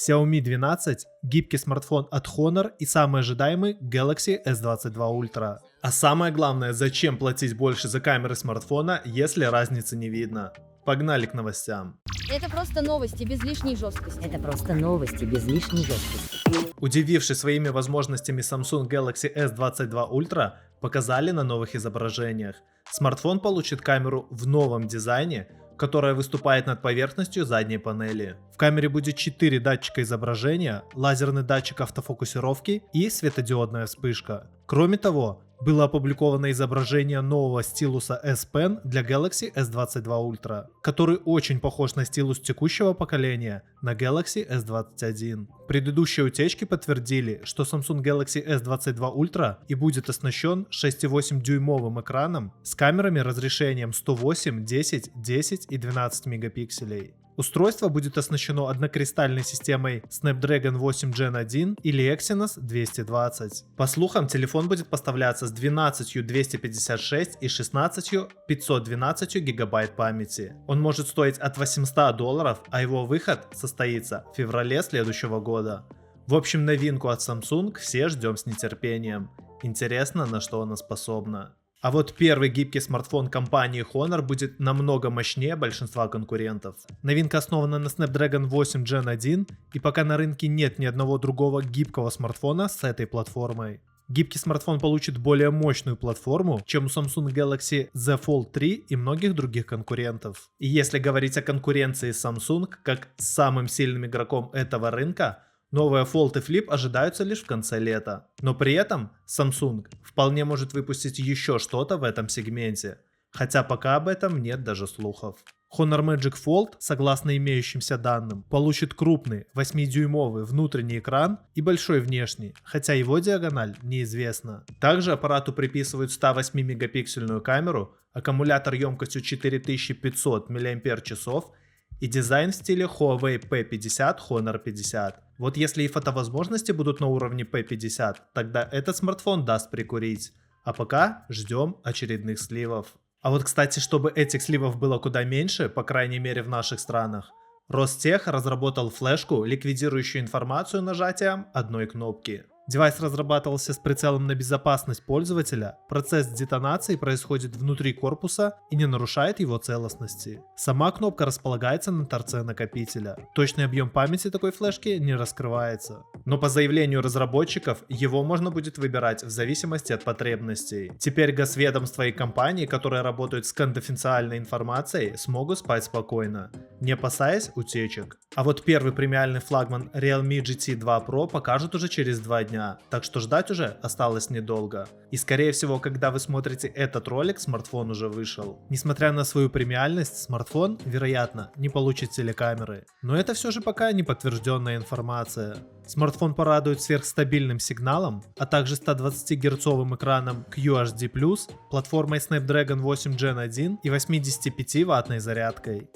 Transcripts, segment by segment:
Xiaomi 12, гибкий смартфон от Honor и самый ожидаемый Galaxy S22 Ultra. А самое главное, зачем платить больше за камеры смартфона, если разницы не видно? Погнали к новостям. Это просто новости без лишней жесткости. Это просто новости без лишней жесткости. Удививший своими возможностями Samsung Galaxy S22 Ultra показали на новых изображениях. Смартфон получит камеру в новом дизайне, которая выступает над поверхностью задней панели. В камере будет 4 датчика изображения, лазерный датчик автофокусировки и светодиодная вспышка. Кроме того, было опубликовано изображение нового стилуса S Pen для Galaxy S22 Ultra, который очень похож на стилус текущего поколения на Galaxy S21. Предыдущие утечки подтвердили, что Samsung Galaxy S22 Ultra и будет оснащен 6,8-дюймовым экраном с камерами разрешением 108, 10, 10 и 12 мегапикселей. Устройство будет оснащено однокристальной системой Snapdragon 8 Gen 1 или Exynos 220. По слухам, телефон будет поставляться с 12 256 и 16 512 гигабайт памяти. Он может стоить от $800, а его выход состоится в феврале следующего года. В общем, новинку от Samsung все ждем с нетерпением. Интересно, на что она способна. А вот первый гибкий смартфон компании Honor будет намного мощнее большинства конкурентов. Новинка основана на Snapdragon 8 Gen 1, и пока на рынке нет ни одного другого гибкого смартфона с этой платформой. Гибкий смартфон получит более мощную платформу, чем у Samsung Galaxy Z Fold 3 и многих других конкурентов. И если говорить о конкуренции с Samsung как с самым сильным игроком этого рынка, новые Fold и Flip ожидаются лишь в конце лета. Но при этом Samsung вполне может выпустить еще что-то в этом сегменте, хотя пока об этом нет даже слухов. Honor Magic Fold, согласно имеющимся данным, получит крупный 8-дюймовый внутренний экран и большой внешний, хотя его диагональ неизвестна. Также аппарату приписывают 108-мегапиксельную камеру, аккумулятор емкостью 4500 мАч и дизайн в стиле Huawei P50, Honor 50. Вот если и фотовозможности будут на уровне P50, тогда этот смартфон даст прикурить. А пока ждем очередных сливов. А вот, кстати, чтобы этих сливов было куда меньше, по крайней мере в наших странах, Ростех разработал флешку, ликвидирующую информацию нажатием одной кнопки. Девайс разрабатывался с прицелом на безопасность пользователя, процесс детонации происходит внутри корпуса и не нарушает его целостности. Сама кнопка располагается на торце накопителя. Точный объем памяти такой флешки не раскрывается. Но по заявлению разработчиков, его можно будет выбирать в зависимости от потребностей. Теперь госведомства и компании, которые работают с конфиденциальной информацией, смогут спать спокойно, не опасаясь утечек. А вот первый премиальный флагман Realme GT 2 Pro покажут уже через 2 дня, так что ждать уже осталось недолго. И скорее всего, когда вы смотрите этот ролик, смартфон уже вышел. Несмотря на свою премиальность, смартфон, вероятно, не получит телекамеры. Но это все же пока не подтвержденная информация. Смартфон порадует сверхстабильным сигналом, а также 120-герцовым экраном QHD+, платформой Snapdragon 8 Gen 1 и 85-ваттной зарядкой.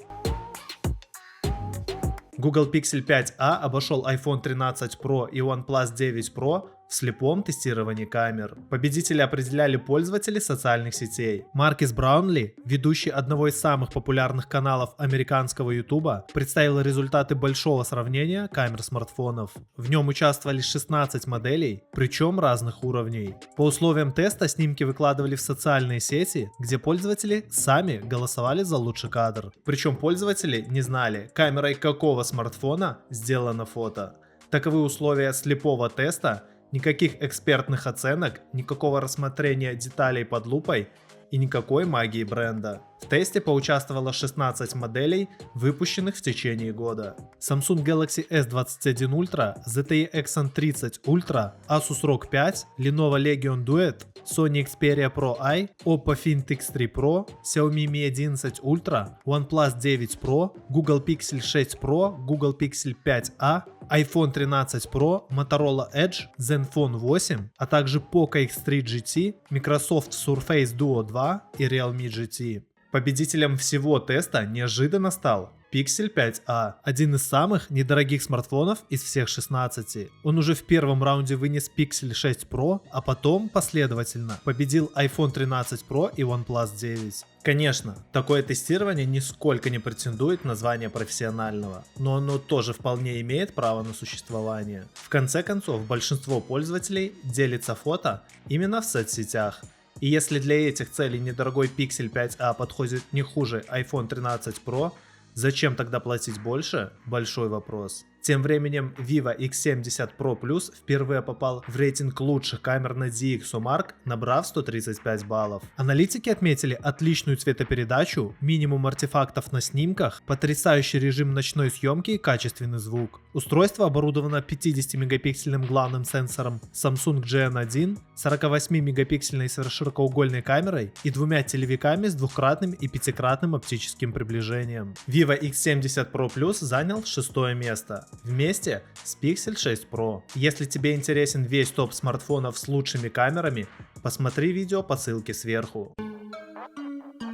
Google Pixel 5a обошел iPhone 13 Pro и OnePlus 9 Pro в слепом тестировании камер. Победители определяли пользователи социальных сетей. Маркис Браунли, ведущий одного из самых популярных каналов американского YouTube, представил результаты большого сравнения камер смартфонов. В нем участвовали 16 моделей, причем разных уровней. По условиям теста снимки выкладывали в социальные сети, где пользователи сами голосовали за лучший кадр. Причем пользователи не знали, камерой какого смартфона сделано фото. Таковы условия слепого теста. Никаких экспертных оценок, никакого рассмотрения деталей под лупой и никакой магии бренда. В тесте поучаствовало 16 моделей, выпущенных в течение года. Samsung Galaxy S21 Ultra, ZTE Exon 30 Ultra, Asus ROG 5, Lenovo Legion Duet, Sony Xperia Pro I, Oppo Find X3 Pro, Xiaomi Mi 11 Ultra, OnePlus 9 Pro, Google Pixel 6 Pro, Google Pixel 5a, iPhone 13 Pro, Motorola Edge, Zenfone 8, а также Poco X3 GT, Microsoft Surface Duo 2 и Realme GT. Победителем всего теста неожиданно стал Pixel 5a, один из самых недорогих смартфонов из всех 16. Он уже в первом раунде вынес Pixel 6 Pro, а потом последовательно победил iPhone 13 Pro и OnePlus 9. Конечно, такое тестирование нисколько не претендует на звание профессионального, но оно тоже вполне имеет право на существование. В конце концов, большинство пользователей делится фото именно в соцсетях. И если для этих целей недорогой Pixel 5a подходит не хуже iPhone 13 Pro, зачем тогда платить больше? Большой вопрос. Тем временем Vivo X70 Pro Plus впервые попал в рейтинг лучших камер на DxOMark, набрав 135 баллов. Аналитики отметили отличную цветопередачу, минимум артефактов на снимках, потрясающий режим ночной съемки и качественный звук. Устройство оборудовано 50-мегапиксельным главным сенсором Samsung GN1, 48-мегапиксельной сверхширокоугольной камерой и двумя телевиками с двукратным и пятикратным оптическим приближением. Vivo X70 Pro Plus занял 6-е место, вместе с Pixel 6 Pro. Если тебе интересен весь топ смартфонов с лучшими камерами, посмотри видео по ссылке сверху.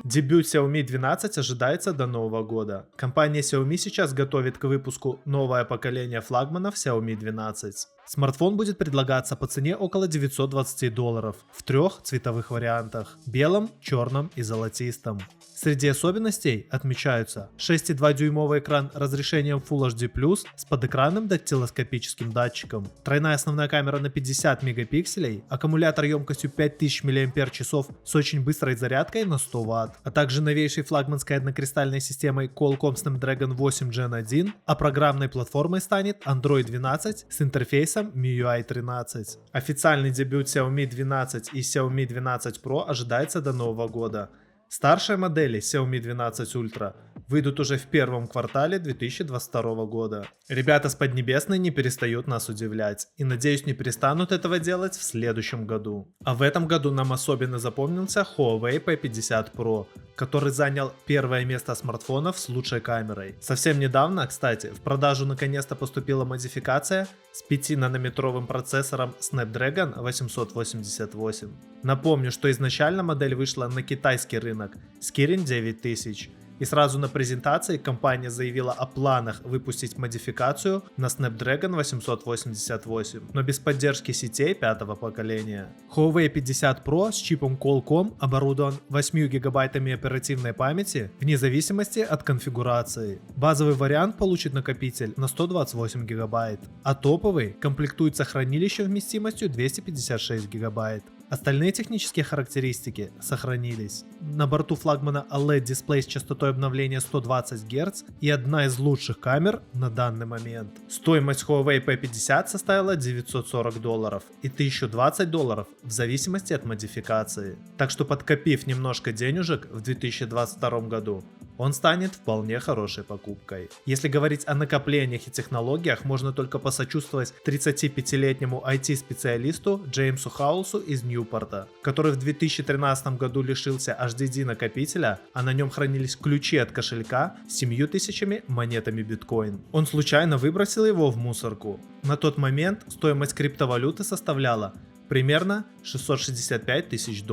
Дебют Xiaomi 12 ожидается до Нового года. Компания Xiaomi сейчас готовит к выпуску новое поколение флагманов Xiaomi 12. Смартфон будет предлагаться по цене около $920 в 3 цветовых вариантах – белом, черном и золотистом. Среди особенностей отмечаются 6,2-дюймовый экран разрешением Full HD+, с подэкранным дактилоскопическим датчиком, тройная основная камера на 50 мегапикселей, аккумулятор емкостью 5000 мАч с очень быстрой зарядкой на 100 Вт, а также новейшей флагманской однокристальной системой Qualcomm Snapdragon 8 Gen 1, а программной платформой станет Android 12 с интерфейсом MIUI 13. Официальный дебют Xiaomi 12 и Xiaomi 12 Pro ожидается до Нового года. Старшие модели Xiaomi 12 Ultra выйдут уже в первом квартале 2022 года. Ребята с Поднебесной не перестают нас удивлять и, надеюсь, не перестанут этого делать в следующем году. А в этом году нам особенно запомнился Huawei P50 Pro, который занял первое место смартфонов с лучшей камерой. Совсем недавно, кстати, в продажу наконец-то поступила модификация с 5-нанометровым процессором Snapdragon 888. Напомню, что изначально модель вышла на китайский рынок с Kirin 9000. И сразу на презентации компания заявила о планах выпустить модификацию на Snapdragon 888, но без поддержки сетей 5-го поколения. Huawei 50 Pro с чипом Qualcomm оборудован 8 гигабайтами оперативной памяти вне зависимости от конфигурации. Базовый вариант получит накопитель на 128 гигабайт, а топовый комплектуется хранилищем вместимостью 256 гигабайт. Остальные технические характеристики сохранились. На борту флагмана OLED-дисплей с частотой обновления 120 Гц и одна из лучших камер на данный момент. Стоимость Huawei P50 составила $940 и $1020 в зависимости от модификации. Так что, подкопив немножко денежек в 2022 году, он станет вполне хорошей покупкой. Если говорить о накоплениях и технологиях, можно только посочувствовать 35-летнему IT-специалисту Джеймсу Хаулсу из Ньюпорта, который в 2013 году лишился HDD накопителя, а на нем хранились ключи от кошелька с 7000 монетами биткоин. Он случайно выбросил его в мусорку. На тот момент стоимость криптовалюты составляла примерно $665 тысяч.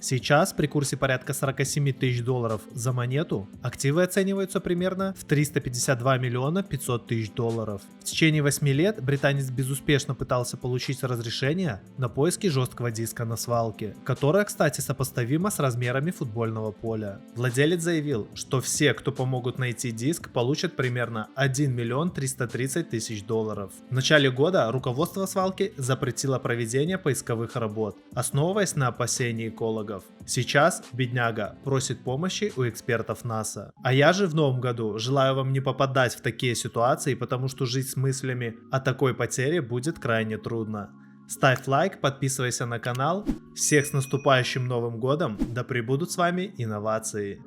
Сейчас при курсе порядка $47 тысяч за монету активы оцениваются примерно в $352 миллиона 500 тысяч. В течение 8 лет британец безуспешно пытался получить разрешение на поиски жесткого диска на свалке, которое, кстати, сопоставимо с размерами футбольного поля. Владелец заявил, что все, кто помогут найти диск, получат примерно $1 миллион 330 тысяч. В начале года руководство свалки запретило проведение поисковых работ, основываясь на опасении экологов. Сейчас бедняга просит помощи у экспертов НАСА. А я же в новом году желаю вам не попадать в такие ситуации, потому что жить с мыслями о такой потере будет крайне трудно. Ставь лайк, подписывайся на канал. Всех с наступающим Новым годом, да пребудут с вами инновации.